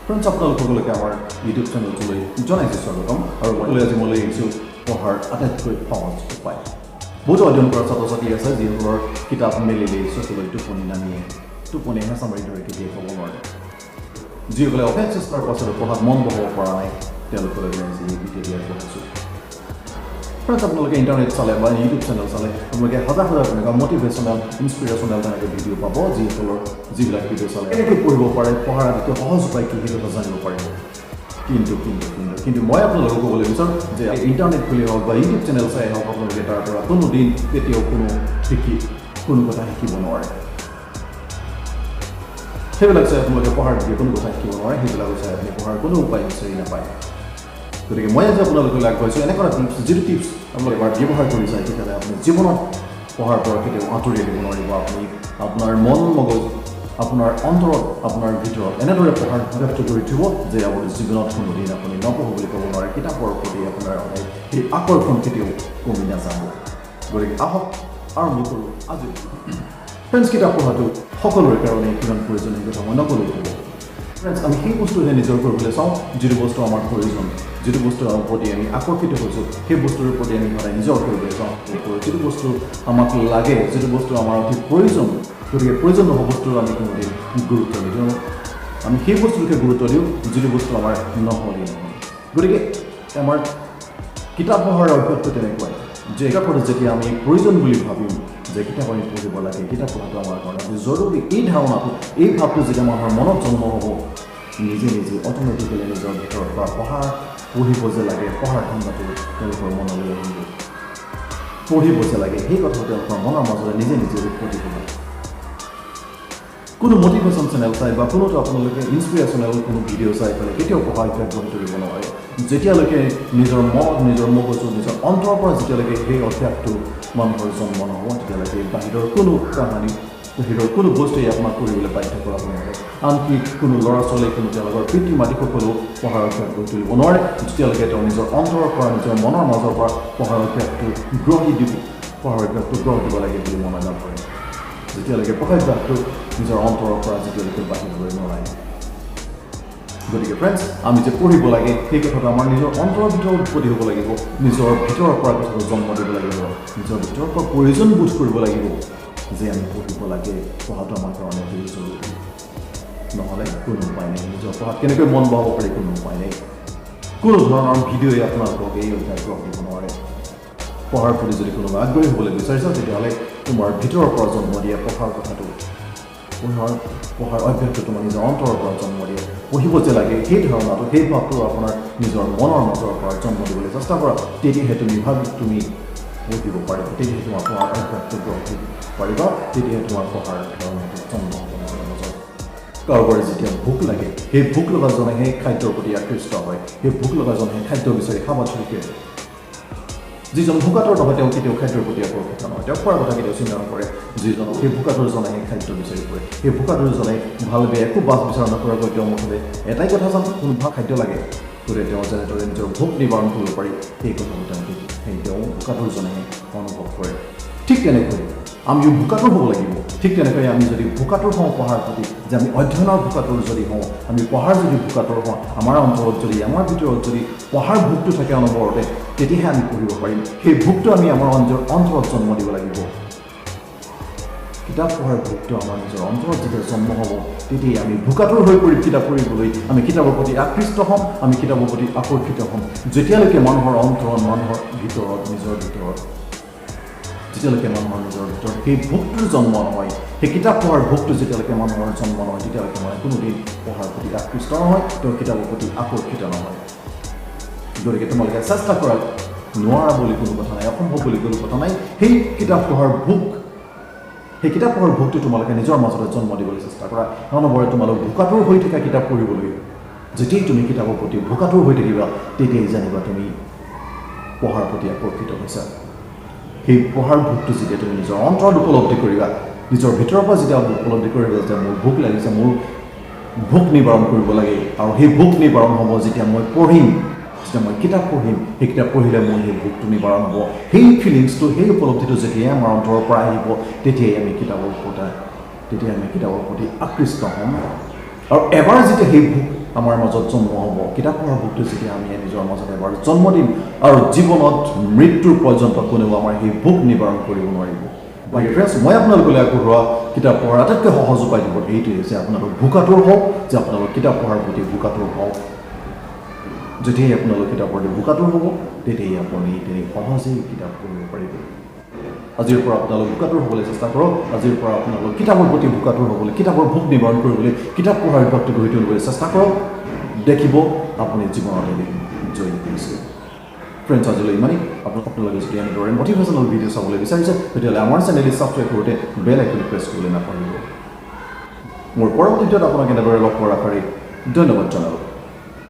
friends আপোনালোকলৈকে আমাৰ YouTube চেনেলটোলৈ জনাইছোঁ স্বাগতম আৰু মই আহিছোঁ পঢ়াৰ আটাইতকৈ সহজ উপায় বহুতো অধ্যয়ন কৰা ছাত্ৰ ছাত্ৰী আছে যিসকলৰ কিতাপ মেলিলে চকুলৈ টোপনি নামিয়ে টোপনি হেঁচা মাৰি ধৰি কেতিয়াও ক'ব নোৱাৰে যিসকলে অশেষ চেষ্টাৰ পাছত পঢ়াত মন বহাব পৰা নাই তেওঁলোকলৈ আজি এই ভিডিঅ' দিয়াৰ পঢ়িছোঁ ফ্ৰেণ্ডছ আপোনালোকে ইণ্টাৰনেট চালে বা ইউটিউব চেনেল চালে আপোনালোকে হাজাৰ হাজাৰ তেনেকুৱা মটিভেশ্যনেল ইনস্পিৰেশ্যনেল তেনেকৈ ভিডিঅ' পাব যিবিলাক ভিডিঅ' চালে কেনেকৈ পঢ়িব পাৰে পঢ়াৰ আটাইতকৈ সহজ উপায় কি সেই কথা জানিব পাৰিব কিন্তু মই আপোনালোকক ক'বলৈ বিচাৰোঁ যে ইণ্টাৰনেট খুলি হওক বা ইউটিউব চেনেল চাই হওক আপোনালোকে তাৰ পৰা কোনোদিন কেতিয়াও কোনো কথা শিকিব নোৱাৰে সেইবিলাক চাই আপোনালোকে পঢ়াৰ ভিডিঅ' কোনো কথা শিকিব নোৱাৰে সেইবিলাক চাই আপুনি পঢ়াৰ কোনো উপায় বিচাৰি নাপায় গতিকে মই আজি আপোনালোকলৈ আগবাঢ়িছোঁ এনেকুৱা টিপছ যিটো টিপছ আপোনালোকে এবাৰ ব্যৱহাৰ কৰি যায় তেতিয়াহ'লে আপুনি জীৱনত পঢ়াৰ পৰা কেতিয়াও আঁতৰি আহিব নোৱাৰিব আপুনি আপোনাৰ মন মগজ আপোনাৰ অন্তৰত আপোনাৰ ভিতৰত এনেদৰে পঢ়াৰ অভ্যাসটো কৰি থ'ব যে আপুনি জীৱনত কোনোদিন আপুনি নপঢ়ো বুলি ক'ব নোৱাৰে কিতাপৰ প্ৰতি আপোনাৰ সেই আকৰ্ষণ কেতিয়াও কমি নাযাব গতিকে আহক আৰম্ভ কৰোঁ আজি ফ্ৰেণ্ডছ কিতাপ পঢ়াটো সকলোৰে কাৰণে কিমান প্ৰয়োজনীয় কথা মই নক'লেও হ'ব ফ্ৰেণ্ডছ আমি সেই বস্তুহে নিজৰ কৰিবলৈ চাওঁ যিটো বস্তু আমাৰ প্ৰয়োজন যিটো বস্তুৰ প্ৰতি আমি আকৰ্ষিত হৈছোঁ সেই বস্তুৰ প্ৰতি আমি সদায় নিজৰ কৰিবলৈ চাওঁ যিটো বস্তু আমাক লাগে যিটো বস্তু আমাৰ অতি প্ৰয়োজন গতিকে প্ৰয়োজন নোহোৱা বস্তুৰ আমি কোনোদিন গুৰুত্ব নিদিওঁ আমি সেই বস্তুটোকে গুৰুত্ব দিওঁ যিটো বস্তু আমাৰ নহ'লেই নহয় গতিকে আমাৰ কিতাপ পঢ়াৰ অভ্যাসটো তেনেকুৱাই যে কিতাপত যেতিয়া আমি প্ৰয়োজন বুলি ভাবিম যে কিতাপ আমি পঢ়িব লাগে কিতাপ পঢ়াটো আমাৰ কাৰণে জৰুৰী এই ধাৰণাটো এই ভাৱটো যেতিয়া মানুহৰ মনত জন্ম হ'ব নিজে অট'মেটিকেলি নিজৰ ভিতৰত বা পঢ়িব যে লাগে পঢ়াৰ ধাৰণাটো তেওঁলোকৰ মনলৈ আহিব পঢ়িব যে লাগে সেই কথাটো তেওঁলোকৰ মনৰ মাজলৈ নিজে উৎপত্তি হ'ব কোনো মটিভেশ্যন চেনেল চাই বা কোনোটো আপোনালোকে ইনস্পিৰেশ্যনেল কোনো ভিডিঅ' চাই পেলাই কেতিয়াও পঢ়া অভ্যাস গঢ়ি তুলিব নোৱাৰে যেতিয়ালৈকে নিজৰ মন নিজৰ মগজু নিজৰ অন্তৰৰ পৰা যেতিয়ালৈকে সেই অভ্যাসটো মানুহৰ জন্ম নহ'ব তেতিয়ালৈকে বাহিৰৰ কোনো কাহানী বাহিৰৰ কোনো বস্তুৱেই আপোনাক কৰিবলৈ বাধ্য কৰাব নোৱাৰে আনকি কোনো ল'ৰা ছোৱালী কোনো তেওঁলোকৰ পিতৃ মাতৃসকলেও পঢ়াৰ অভ্যাস গঢ়ি তুলিব নোৱাৰে যেতিয়ালৈকে তেওঁ নিজৰ অন্তৰৰ পৰা নিজৰ মনৰ মাজৰ পৰা পঢ়াৰ অভ্যাসটো গঢ় দিব লাগে বুলি মনে নকৰে যেতিয়ালৈকে পঢ়াৰ অভ্যাসটো নিজৰ অন্তৰৰ পৰা যেতিয়ালৈকে বাহিৰলৈ নোলায় গতিকে ফ্ৰেণ্ডছ আমি যে পঢ়িব লাগে সেই কথাটো আমাৰ নিজৰ অন্তৰৰ ভিতৰত উৎপত্তি হ'ব লাগিব নিজৰ ভিতৰৰ পৰা কথাটো জন্ম দিব লাগিব নিজৰ ভিতৰৰ পৰা প্ৰয়োজন বোধ কৰিব লাগিব যে আমি পঢ়িব লাগে পঢ়াটো আমাৰ কাৰণে অতি জৰুৰী নহ'লে কোনো উপায় নাই নিজৰ পঢ়াত কেনেকৈ মন বহাব পাৰি কোনো উপায় নাই কোনো ধৰণৰ ভিডিঅ'ই আপোনালোকক এই অভ্যাস গঢ় দিব নোৱাৰে পঢ়াৰ প্ৰতি যদি কোনোবা আগ্ৰহী হ'বলৈ বিচাৰিছে তেতিয়াহ'লে তোমাৰ ভিতৰৰ পৰা জন্ম দিয়া পঢ়াৰ কথাটো পঢ়াৰ অভ্যাসটো তোমাৰ নিজৰ অন্তৰৰ পৰা জন্ম দিয়ে পঢ়িব যে লাগে সেই ধাৰণাটো সেই ভাৱটো আপোনাৰ নিজৰ মনৰ মাজৰ পৰা জন্ম দিবলৈ চেষ্টা কৰা তেতিয়াহে তুমি পঢ়িব পাৰিবা তেতিয়াহে তোমাৰ পঢ়াৰ অভ্যাসটো গঢ় দিব পাৰিবা তেতিয়াহে তোমাৰ পঢ়াৰ ধাৰণাটো জন্ম হ'ব নিজৰ মাজত কাৰোবাৰে যেতিয়া ভোক লাগে সেই ভোক লগাজনে সেই খাদ্যৰ প্ৰতি আকৃষ্ট হয় সেই ভোক লগাজনে সেই খাদ্য বিচাৰি খাব ধৰিকে যিজন ভোকাতুৰ নহয় তেওঁ কেতিয়াও খাদ্যৰ প্ৰতি আকৰ্ষিত নহয় তেওঁ খোৱাৰ কথা কেতিয়াও চিন্তা নকৰে যিজন সেই ভোকাতুৰজনে সেই খাদ্য বিচাৰি ফুৰে সেই ভোকাতুৰজনে ভাল বেয়া একো বাছ বিচাৰ নকৰাকৈ তেওঁ মুঠতে এটাই কথা জানে কোনোবা খাদ্য লাগে গতিকে তেওঁ যেনেদৰে নিজৰ ভোক নিবাৰণ কৰিব পাৰি সেই কথাটো তেওঁ ভোকাতুৰজনে অনুভৱ কৰে ঠিক তেনেকৈ আমিও ভোকাতুৰ হ'ব লাগিব ঠিক তেনেকৈ আমি যদি ভোকাতুৰ হওঁ পঢ়াৰ প্ৰতি যে আমি অধ্যয়নৰ ভোকাতুৰ যদি হওঁ আমি পঢ়াৰ যদি ভোকাতুৰ হওঁ আমাৰ অন্তৰত যদি আমাৰ ভিতৰত যদি পঢ়াৰ ভোকটো থাকে অনবৰতে তেতিয়াহে আমি পঢ়িব পাৰিম সেই ভোকটো আমি আমাৰ অন্তৰত জন্ম দিব লাগিব কিতাপ পঢ়াৰ ভোকটো আমাৰ নিজৰ অন্তৰত যেতিয়া জন্ম হ'ব তেতিয়াই আমি ভোকাতুৰ হৈ পৰিম কিতাপ পঢ়িবলৈ আমি কিতাপৰ প্ৰতি আকৃষ্ট হ'ম আমি কিতাপৰ প্ৰতি আকৰ্ষিত হ'ম যেতিয়ালৈকে মানুহৰ অন্তৰত মানুহৰ ভিতৰত নিজৰ ভিতৰত যেতিয়ালৈকে মানুহৰ নিজৰ ভিতৰত সেই ভোকটোৰ জন্ম নহয় সেই কিতাপ পঢ়াৰ ভোকটো যেতিয়ালৈকে মানুহৰ জন্ম নহয় তেতিয়ালৈকে মানে কোনোদিন পঢ়াৰ প্ৰতি আকৃষ্ট নহয় তেওঁ কিতাপৰ প্ৰতি আকৰ্ষিত নহয় গতিকে তোমালোকে চেষ্টা কৰা নোৱাৰা বুলি কোনো কথা নাই অসম্ভৱ বুলি কোনো কথা নাই সেই কিতাপ পঢ়াৰ ভোকটো তোমালোকে নিজৰ মাজতে জন্ম দিবলৈ চেষ্টা কৰা অনবৰে তোমালোক ভোকাতুৰ হৈ থকা কিতাপ পঢ়িবলৈ যেতিয়াই তুমি কিতাপৰ প্ৰতি ভোকাতুৰ হৈ থাকিবা তেতিয়াই জানিবা তুমি পঢ়াৰ প্ৰতি আকৰ্ষিত হৈছা সেই পঢ়াৰ ভোকটো যেতিয়া তুমি নিজৰ অন্তৰত উপলব্ধি কৰিবা নিজৰ ভিতৰৰ পৰা যেতিয়া উপলব্ধি কৰিবা যে মোৰ ভোক লাগিছে মোৰ ভোক নিবাৰণ কৰিব লাগে আৰু সেই ভোক নিবাৰণ হ'ব যেতিয়া মই পঢ়িম যেতিয়া মই কিতাপ পঢ়িম সেই কিতাপ পঢ়িলে মোৰ সেই ভোকটো নিবাৰণ হ'ব সেই ফিলিংছটো সেই উপলব্ধিটো যেতিয়াই আমাৰ অন্তৰৰ পৰা আহিব তেতিয়াই আমি কিতাপৰ প্ৰতি আকৃষ্ট হ'ম আৰু এবাৰ যেতিয়া সেই ভোক আমাৰ মাজত জন্ম হ'ব কিতাপ পঢ়াৰ ভোকটো যেতিয়া আমি নিজৰ মাজত এবাৰ জন্ম দিম আৰু জীৱনত মৃত্যুৰ পৰ্যন্ত কোনেও আমাৰ সেই ভোক নিবাৰণ কৰিব নোৱাৰিব বাকী ফ্ৰেণ্ডছ মই আপোনালোকলৈ আগবঢ়োৱা কিতাপ পঢ়াৰ আটাইতকৈ সহজ উপায় দিব এইটোৱে যে আপোনালোক ভোকাতুৰ হওক যে আপোনালোক কিতাপ পঢ়াৰ প্ৰতি ভোকাতুৰ হওক যেতিয়াই আপোনালোক কিতাপ পঢ়ি ভোকাতুৰ হ'ব তেতিয়াই আপুনি সহজেই কিতাপ পঢ়িব পাৰিব আজিৰ পৰা আপোনালোক ভোকাতুৰ হ'বলৈ চেষ্টা কৰক আজিৰ পৰা আপোনালোক কিতাপৰ প্ৰতি ভোকাতুৰ হ'বলৈ কিতাপৰ ভোক নিবাৰণ কৰিবলৈ কিতাপ পঢ়াৰ অভ্যাসটো গঢ়ি তুলিবলৈ চেষ্টা কৰক দেখিব আপুনি জীৱনত এদিন জয়ী কৰিছে ফ্ৰেণ্ডছ আজিলৈ ইমানেই আপোনালোকে যদি এনেদৰে মটিভেশ্যনেল ভিডিঅ' চাবলৈ বিচাৰিছে তেতিয়াহ'লে আমাৰ চেনেলটি ছাবস্ক্ৰাইব কৰোঁতে বেল আইকন প্ৰেছ কৰিবলৈ নাপাহৰিব মোৰ পৰৱৰ্তী ভিডিঅ'ত আপোনাক এনেদৰে লগ কৰাৰ ধন্যবাদ জনালোঁ